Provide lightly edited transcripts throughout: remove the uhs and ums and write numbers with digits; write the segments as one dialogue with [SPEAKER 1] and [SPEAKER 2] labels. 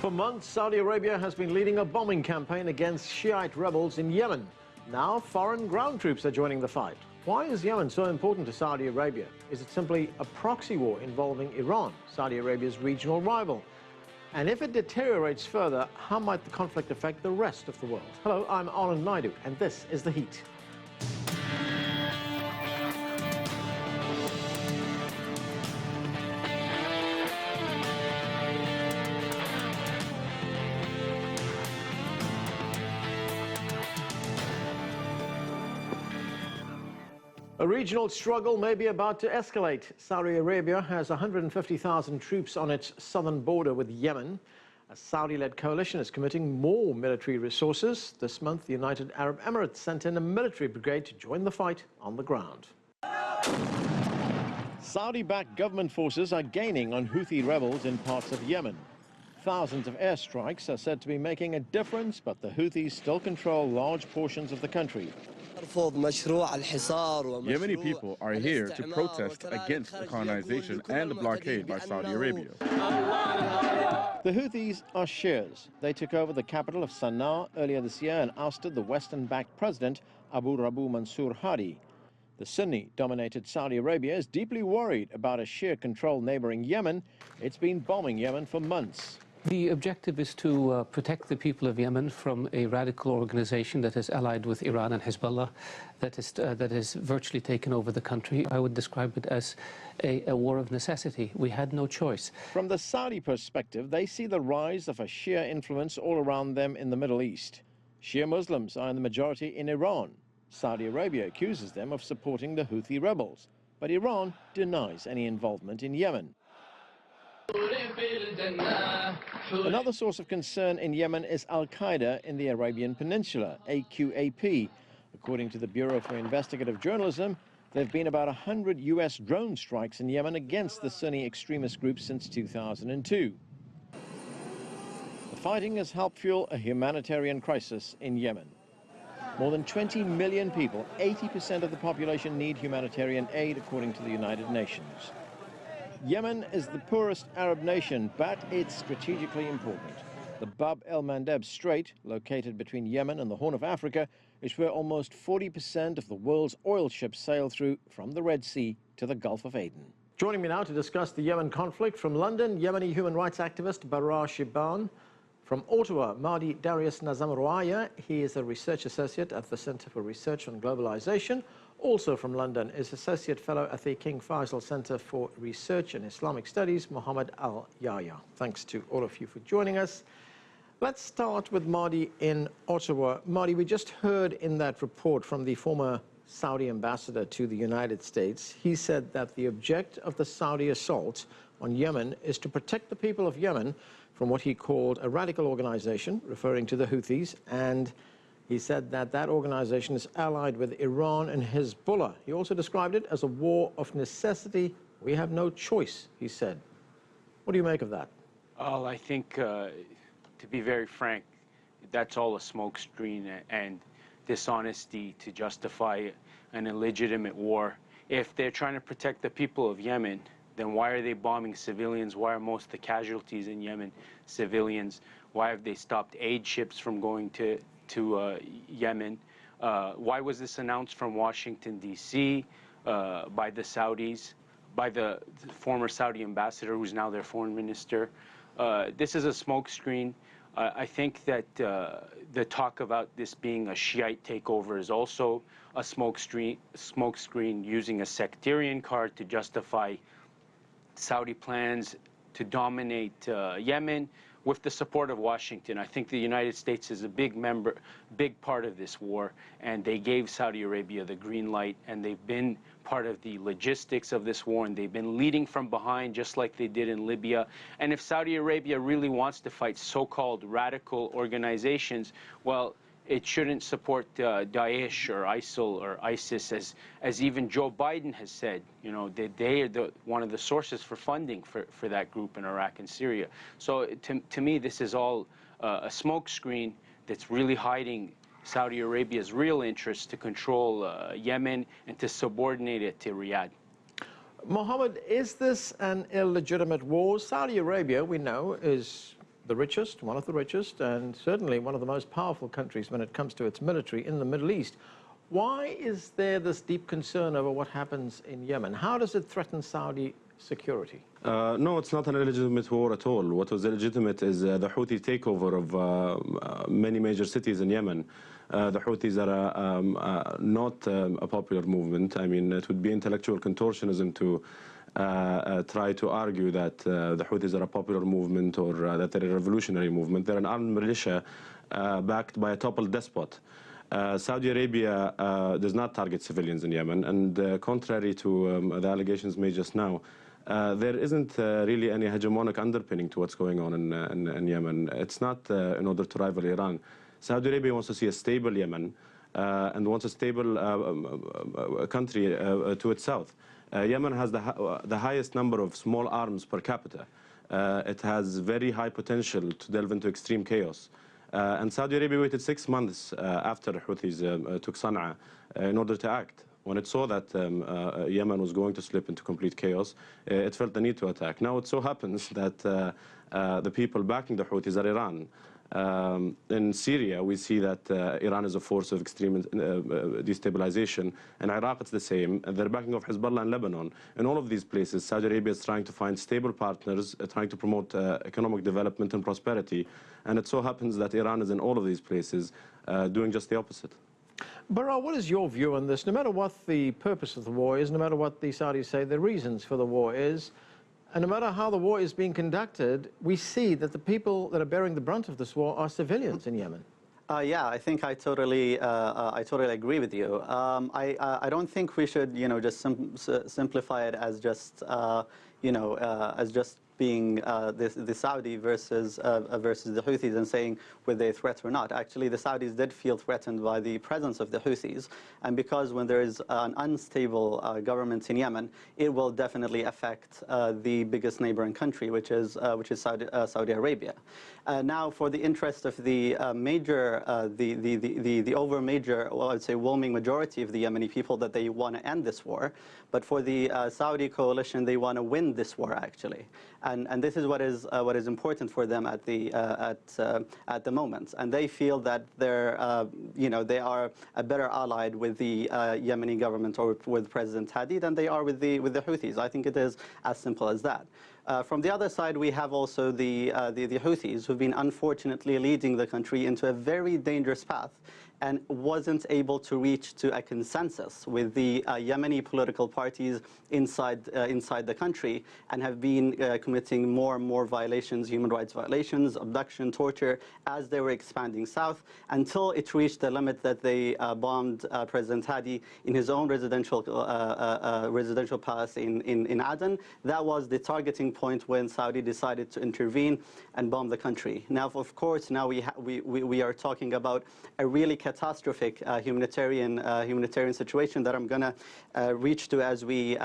[SPEAKER 1] For months, Saudi Arabia has been leading a bombing campaign against Shiite rebels in Yemen. Now, foreign ground troops are joining the fight. Why is Yemen so important to Saudi Arabia? Is it simply a proxy war involving Iran, Saudi Arabia's regional rival? And if it deteriorates further, how might the conflict affect the rest of the world? Hello, I'm Anand Naidu, and this is The Heat. A regional struggle may be about to escalate. Saudi Arabia has 150,000 troops on its southern border with Yemen. A Saudi-led coalition is committing more military resources. This month, the United Arab Emirates sent in a military brigade to join the fight on the ground. Saudi-backed government forces are gaining on Houthi rebels in parts of Yemen. Thousands of airstrikes are said to be making a difference, but the Houthis still control large portions of the country.
[SPEAKER 2] Yemeni people are here to protest against the colonization and the blockade by Saudi Arabia.
[SPEAKER 1] The Houthis are Shias. They took over the capital of Sana'a earlier this year and ousted the Western-backed president Abu Rabu Mansur Hadi. The Sunni-dominated Saudi Arabia is deeply worried about a Shia-controlled neighboring Yemen. It's been bombing Yemen for months.
[SPEAKER 3] The objective is to protect the people of Yemen from a radical organization that is allied with Iran and Hezbollah, that has virtually taken over the country. I would describe it as a war of necessity. We had no choice.
[SPEAKER 1] From the Saudi perspective, they see the rise of a Shia influence all around them in the Middle East. Shia Muslims are in the majority in Iran. Saudi Arabia accuses them of supporting the Houthi rebels, but Iran denies any involvement in Yemen. Another source of concern in Yemen is Al-Qaeda in the Arabian Peninsula, AQAP. According to the Bureau for Investigative Journalism, there have been about 100 U.S. drone strikes in Yemen against the Sunni extremist group since 2002. The fighting has helped fuel a humanitarian crisis in Yemen. More than 20 million people, 80% of the population, need humanitarian aid, according to the United Nations. Yemen is the poorest Arab nation, but it's strategically important. The Bab el-Mandeb Strait, located between Yemen and the Horn of Africa, is where almost 40% of the world's oil ships sail through from the Red Sea to the Gulf of Aden. Joining me now to discuss the Yemen conflict from London, Yemeni human rights activist Baraa Shiban. From Ottawa, Marty Darius Nazemroaya. He is a research associate at the Center for Research on Globalization. Also from London is Associate Fellow at the King Faisal Center for Research in Islamic Studies, Mohammad Alyahya. Thanks to all of you for joining us. Let's start with Marty in Ottawa. Marty, we just heard in that report from the former Saudi ambassador to the United States. He said that the object of the Saudi assault on Yemen is to protect the people of Yemen from what he called a radical organization, referring to the Houthis, and he said that that organization is allied with Iran and Hezbollah. He also described it as a war of necessity. We have no choice, he said. What do you make of that?
[SPEAKER 4] Well, I think, to be very frank, that's all a smokescreen and dishonesty to justify an illegitimate war. If they're trying to protect the people of Yemen, then why are they bombing civilians? Why are most of the casualties in Yemen civilians? Why have they stopped aid ships from going to Yemen? Why was this announced from Washington, D.C. By the Saudis, by the former Saudi ambassador, who's now their foreign minister? This is a smokescreen. I think that the talk about this being a Shiite takeover is also a smokescreen using a sectarian card to justify Saudi plans to dominate Yemen with the support of Washington. I think the United States is a big part of this war, and they gave Saudi Arabia the green light, and they've been part of the logistics of this war, and they've been leading from behind just like they did in Libya. And if Saudi Arabia really wants to fight so-called radical organizations, well, it shouldn't support Daesh or ISIL or ISIS, as even Joe Biden has said. You know, they are one of the sources for funding for that group in Iraq and Syria. So to me, this is all a smokescreen that's really hiding Saudi Arabia's real interest to control Yemen and to subordinate it to Riyadh.
[SPEAKER 1] Mohammed, is this an illegitimate war? Saudi Arabia, we know, is the richest, one of the richest, and certainly one of the most powerful countries when it comes to its military in the Middle East. Why is there this deep concern over what happens in Yemen? How does it threaten Saudi security?
[SPEAKER 5] No, it's not an illegitimate war at all. What was illegitimate is the Houthi takeover of many major cities in Yemen. The Houthis are not a popular movement. I mean, it would be intellectual contortionism to try to argue that the Houthis are a popular movement or that they're a revolutionary movement. They're an armed militia backed by a toppled despot. Saudi Arabia does not target civilians in Yemen, and contrary to the allegations made just now, there isn't really any hegemonic underpinning to what's going on in Yemen. It's not in order to rival Iran. Saudi Arabia wants to see a stable Yemen and wants a stable country to its south. Yemen has the highest number of small arms per capita. It has very high potential to delve into extreme chaos. And Saudi Arabia waited 6 months after Houthis took Sana'a in order to act. When it saw that Yemen was going to slip into complete chaos, it felt the need to attack. Now it so happens that the people backing the Houthis are Iran. In Syria, we see that Iran is a force of extreme destabilization. In Iraq, it's the same. They're backing off Hezbollah in Lebanon. In all of these places, Saudi Arabia is trying to find stable partners, trying to promote economic development and prosperity. And it so happens that Iran is in all of these places doing just the opposite.
[SPEAKER 1] Baraa, what is your view on this? No matter what the purpose of the war is, no matter what the Saudis say the reasons for the war is, and no matter how the war is being conducted, we see that the people that are bearing the brunt of this war are civilians in Yemen.
[SPEAKER 6] Yeah, I think I totally agree with you. I don't think we should, just simplify it as just, as just being the Saudi versus the Houthis and saying were they a threat or not. Actually, the Saudis did feel threatened by the presence of the Houthis, and because when there is an unstable government in Yemen, it will definitely affect the biggest neighboring country, which is Saudi Arabia. Now, for the interest of the well, I'd say overwhelming majority of the Yemeni people, that they want to end this war, but for the Saudi coalition, they want to win this war actually. And this is what is important for them at the moment, and they feel that they're they are a better allied with the Yemeni government or with President Hadi than they are with the Houthis. I think it is as simple as that. From the other side, we have also the Houthis, who've been unfortunately leading the country into a very dangerous path, and wasn't able to reach to a consensus with the Yemeni political parties inside the country, and have been committing more and more violations, human rights violations, abduction, torture, as they were expanding south, until it reached the limit that they bombed President Hadi in his own residential palace in Aden. That was the targeting point when Saudi decided to intervene and bomb the country. Now, of course, now we are talking about a really catastrophic humanitarian situation that I'm going to reach to as we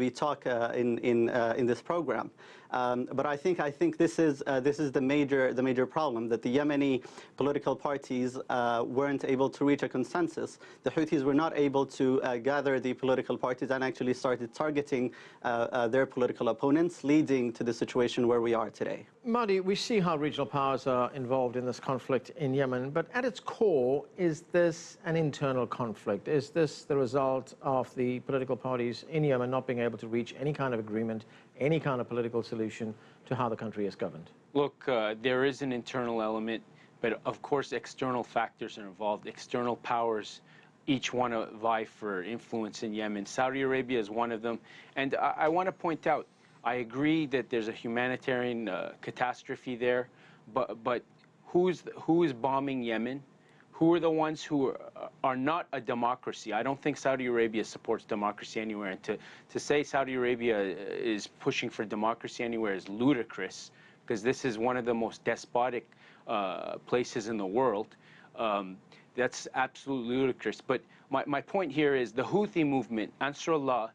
[SPEAKER 6] talk in this program. But I think this is the major problem, that the Yemeni political parties weren't able to reach a consensus. The Houthis were not able to gather the political parties and actually started targeting their political opponents, leading to the situation where we are today.
[SPEAKER 1] Marty, we see how regional powers are involved in this conflict in Yemen, but at its core, is this an internal conflict? Is this the result of the political parties in Yemen not being able to reach any kind of agreement, any kind of political solution to how the country is governed?
[SPEAKER 4] Look, there is an internal element, but of course external factors are involved. External powers each want to vie for influence in Yemen. Saudi Arabia is one of them. And I want to point out, I agree that there's a humanitarian catastrophe there, but who is bombing Yemen? Who are the ones who are not a democracy? I don't think Saudi Arabia supports democracy anywhere. And to say Saudi Arabia is pushing for democracy anywhere is ludicrous, because this is one of the most despotic places in the world. That's absolutely ludicrous. But my point here is the Houthi movement, Ansarullah,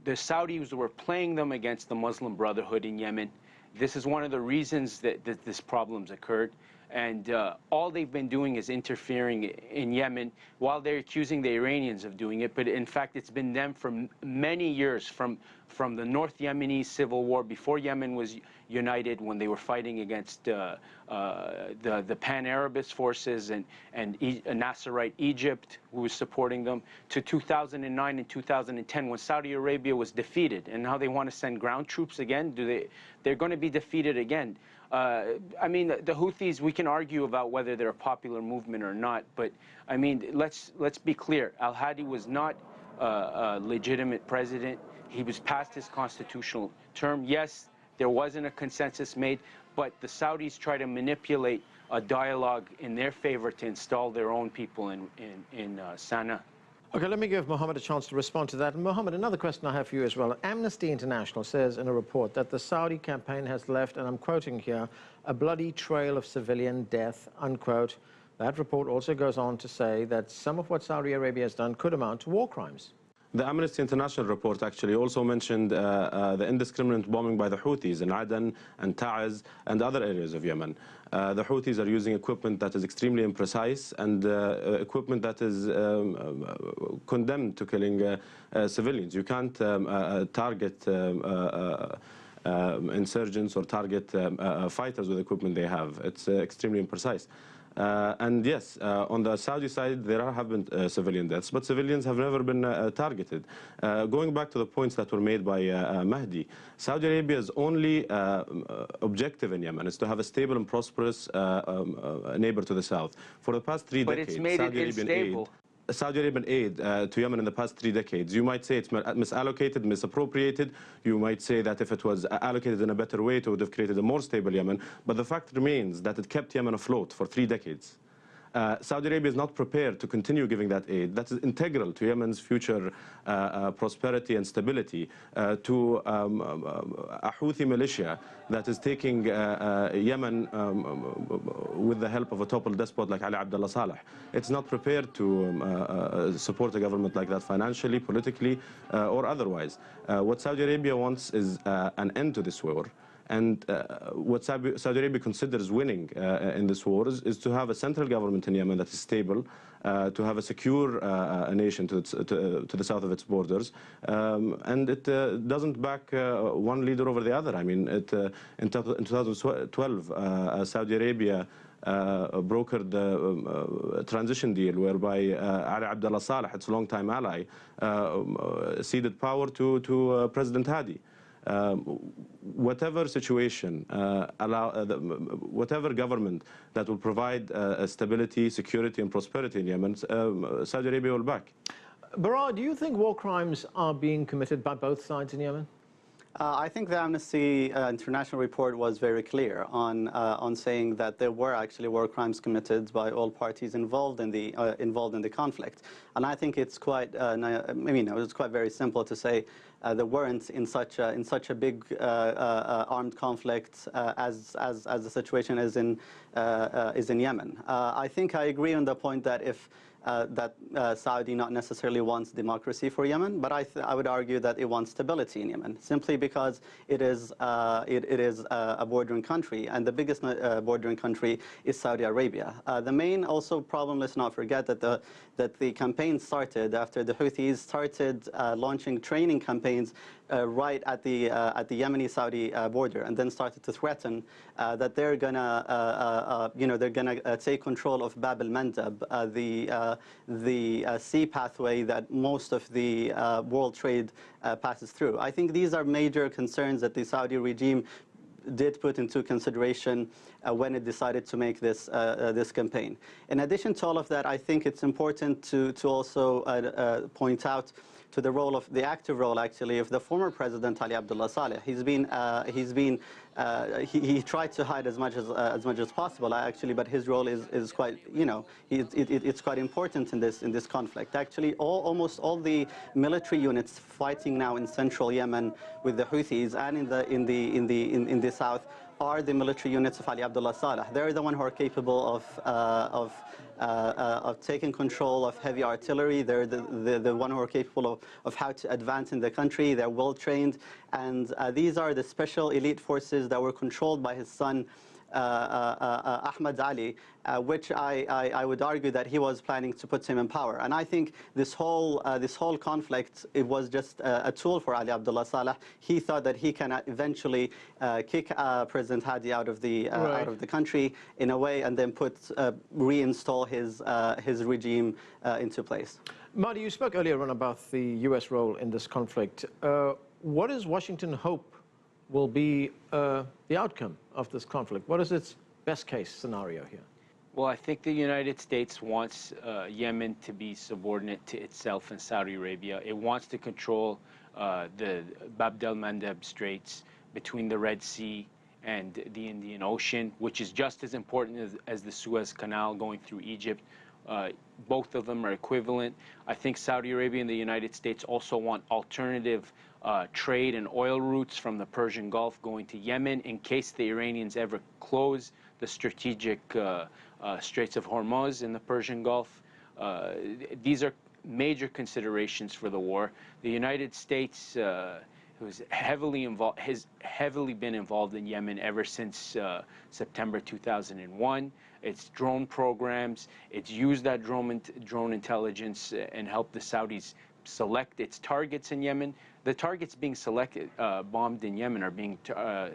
[SPEAKER 4] the Saudis were playing them against the Muslim Brotherhood in Yemen. This is one of the reasons that this problem's occurred. And all they've been doing is interfering in Yemen, while they're accusing the Iranians of doing it. But in fact, it's been them for many years, from the North Yemeni civil war, before Yemen was united when they were fighting against the Pan-Arabist forces and Nasserite Egypt, who was supporting them, to 2009 and 2010 when Saudi Arabia was defeated, and now they want to send ground troops again. They're going to be defeated again. I mean, the Houthis, we can argue about whether they're a popular movement or not, but I mean, let's be clear. Al-Hadi was not a legitimate president. He was past his constitutional term. Yes, there wasn't a consensus made, but the Saudis try to manipulate a dialogue in their favor to install their own people in Sana'a.
[SPEAKER 1] Okay, let me give Mohammed a chance to respond to that. And Mohammed, another question I have for you as well. Amnesty International says in a report that the Saudi campaign has left, and I'm quoting here, a bloody trail of civilian death, unquote. That report also goes on to say that some of what Saudi Arabia has done could amount to war crimes.
[SPEAKER 5] The Amnesty International report actually also mentioned the indiscriminate bombing by the Houthis in Aden and Ta'az and other areas of Yemen. The Houthis are using equipment that is extremely imprecise and equipment that is condemned to killing civilians. You can't target insurgents or target fighters with equipment they have. It's extremely imprecise. And yes, on the Saudi side, there have been civilian deaths, but civilians have never been targeted. Going back to the points that were made by Mahdi, Saudi Arabia's only objective in Yemen is to have a stable and prosperous neighbor to the south. For the past 3 decades,
[SPEAKER 4] it's made it unstable.
[SPEAKER 5] Saudi Arabian aid to Yemen in the past 3 decades, you might say it's misallocated, misappropriated. You might say that if it was allocated in a better way, it would have created a more stable Yemen. But the fact remains that it kept Yemen afloat for 3 decades. Saudi Arabia is not prepared to continue giving that aid. That is integral to Yemen's future prosperity and stability, to a Houthi militia that is taking Yemen with the help of a toppled despot like Ali Abdullah Saleh. It's not prepared to support a government like that financially, politically, or otherwise. What Saudi Arabia wants is an end to this war. And what Saudi Arabia considers winning in this war is to have a central government in Yemen that is stable, to have a secure nation to the south of its borders, and it doesn't back one leader over the other. I mean, in 2012, Saudi Arabia brokered the transition deal whereby Ali Abdullah Saleh, its longtime ally, ceded power to President Hadi. Whatever situation, whatever government that will provide stability, security, and prosperity in Yemen, Saudi Arabia will back.
[SPEAKER 1] Baraa, do you think war crimes are being committed by both sides in Yemen?
[SPEAKER 6] I think the Amnesty International report was very clear on saying that there were actually war crimes committed by all parties involved in the conflict, and I think it's quite it's quite very simple to say there weren't in such a big armed conflict as the situation is in Yemen. I think I agree on the point that if Saudi not necessarily wants democracy for Yemen, but I would argue that it wants stability in Yemen, simply because it is a bordering country, and the biggest bordering country is Saudi Arabia. The main also problem, let's not forget that the campaign started after the Houthis started launching training campaigns right at the Yemeni-Saudi border, and then started to threaten that they're gonna take control of Bab al-Mandab, the sea pathway that most of the world trade passes through. I think these are major concerns that the Saudi regime did put into consideration when it decided to make this campaign. In addition to all of that, I think it's important to also point out to the active role actually of the former president Ali Abdullah Saleh. He tried to hide as much as possible actually, but his role is quite, it's quite important in this conflict. Actually, almost all the military units fighting now in central Yemen with the Houthis and in the south are the military units of Ali Abdullah Saleh. They're the one who are capable of taking control of heavy artillery. They're the one who are capable of how to advance in the country. They're well trained, and these are the special elite forces that were controlled by his son Ahmad Ali, which I would argue that he was planning to put him in power. And I think this whole conflict, it was just a tool for Ali Abdullah Saleh. He thought that he can eventually kick President Hadi out of the country in a way, and then reinstall his regime into place.
[SPEAKER 1] Marty, you spoke earlier on about the U.S. role in this conflict. What does Washington hope will be the outcome of this conflict? What is its best case scenario here?
[SPEAKER 4] Well, I think the United States wants Yemen to be subordinate to itself and Saudi Arabia. It wants to control the Bab el-Mandeb Straits between the Red Sea and the Indian Ocean, which is just as important as the Suez Canal going through Egypt. Both of them are equivalent. I think Saudi Arabia and the United States also want alternative trade and oil routes from the Persian Gulf going to Yemen in case the Iranians ever close the strategic Straits of Hormuz in the Persian Gulf. These are major considerations for the war. The United States has heavily been involved in Yemen ever since September 2001. Its drone programs, it's used that drone intelligence and helped the Saudis select its targets in Yemen. The targets being bombed in Yemen are being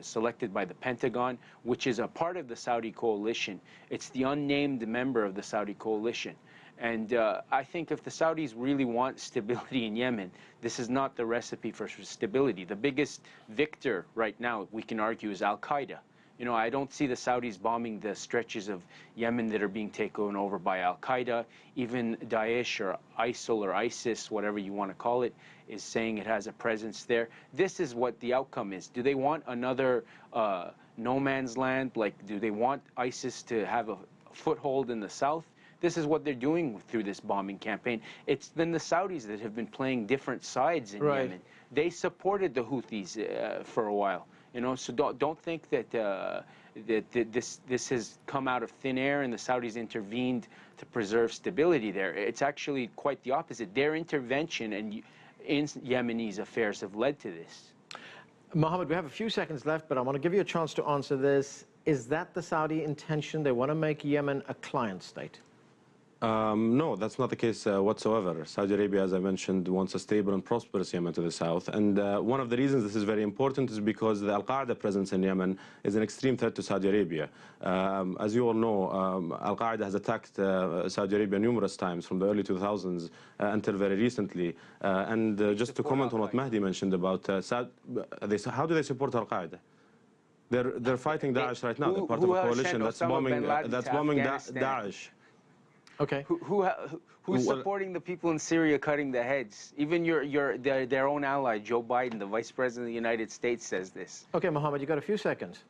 [SPEAKER 4] selected by the Pentagon, which is a part of the Saudi coalition. It's the unnamed member of the Saudi coalition. And I think if the Saudis really want stability in Yemen, this is not the recipe for stability. The biggest victor right now, we can argue, is Al-Qaeda. You know, I don't see the Saudis bombing the stretches of Yemen that are being taken over by Al-Qaeda. Even Daesh or ISIL or ISIS, whatever you want to call it, is saying it has a presence there. This is what the outcome is. Do they want another no man's land? Like, do they want ISIS to have a foothold in the south? This is what they're doing through this bombing campaign. It's been the Saudis that have been playing different sides in Yemen. They supported the Houthis for a while. You know, so don't think that this has come out of thin air and the Saudis intervened to preserve stability there. It's actually quite the opposite. Their intervention in Yemenis affairs have led to this.
[SPEAKER 1] Mohammed, we have a few seconds left, but I want to give you a chance to answer this. Is that the Saudi intention? They want to make Yemen a client state?
[SPEAKER 5] No, that's not the case whatsoever. Saudi Arabia, as I mentioned, wants a stable and prosperous Yemen to the south. And one of the reasons this is very important is because the Al-Qaeda presence in Yemen is an extreme threat to Saudi Arabia. As you all know, Al-Qaeda has attacked Saudi Arabia numerous times from the early 2000s until very recently. Just to comment on what Mahdi mentioned about how do they support Al-Qaeda? They're fighting Daesh right now. They're part of a coalition that's bombing Daesh.
[SPEAKER 1] Okay.
[SPEAKER 4] Who's supporting the people in Syria cutting the heads? Even their own ally, Joe Biden, the Vice President of the United States, says this.
[SPEAKER 1] Okay, Mohammed, you got a few seconds.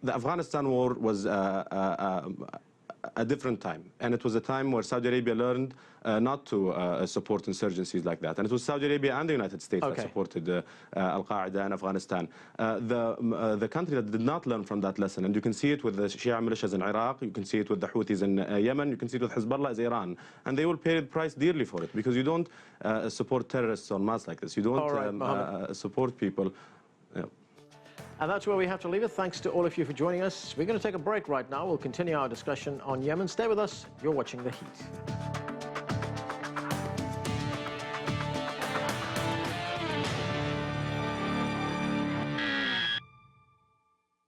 [SPEAKER 5] The Afghanistan war was a different time, and it was a time where Saudi Arabia learned not to support insurgencies like that, and it was Saudi Arabia and the United States that supported Al-Qaeda in Afghanistan. The country that did not learn from that lesson, and you can see it with the Shia militias in Iraq, you can see it with the Houthis in Yemen, you can see it with Hezbollah is Iran, and they will pay the price dearly for it, because you don't support terrorists en masse like this. You don't support people. Yeah.
[SPEAKER 1] And that's where we have to leave it. Thanks to all of you for joining us. We're going to take a break right now. We'll continue our discussion on Yemen. Stay with us. You're watching The Heat.